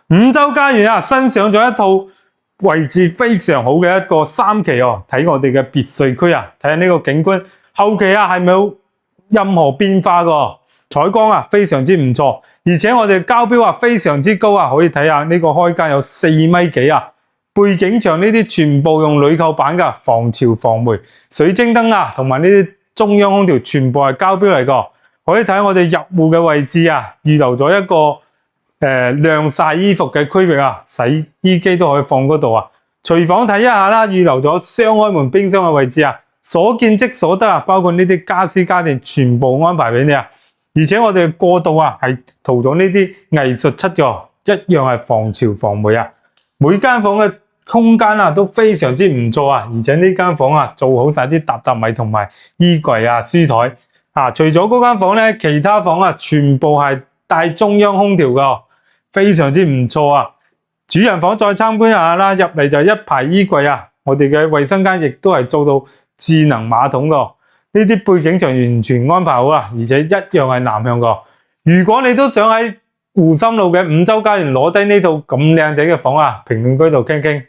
五洲家園啊，新上咗一套位置非常好嘅一個3期哦。睇我哋嘅別墅區啊，睇下呢個景觀後期啊係咪有任何變化㗎？採光啊非常之唔錯，而且我哋交標啊非常之高啊，可以睇下呢個開間有4米幾啊。背景牆呢啲全部用鋁構板㗎，防潮防霉，水晶燈啊同埋呢啲中央空調全部係交標嚟㗎。可以睇我哋入戶嘅位置啊，預留咗一個晾曬衣服嘅區域啊，洗衣機都可以放嗰度啊。廚房睇一下啦，預留咗雙開門冰箱嘅位置啊，所見即所得啊，包括呢啲家私家電全部安排俾你啊。而且我哋過道啊係塗咗呢啲藝術漆嘅，一樣係防潮防霉啊。每間房嘅空間啊都非常之唔錯啊，而且呢間房啊做好晒啲榻榻米同埋衣櫃啊、書台啊。除咗嗰間房咧，其他房啊全部係帶中央空調嘅，非常之唔錯啊。主人房再參觀一下啦，入嚟就一排衣櫃啊，我哋嘅衛生間亦都係做到智能馬桶嘅，呢啲背景牆完全安排好啊，而且一樣係南向嘅。如果你都想喺湖心路嘅五洲家園攞低呢套咁靚仔嘅房啊，評論區度傾傾。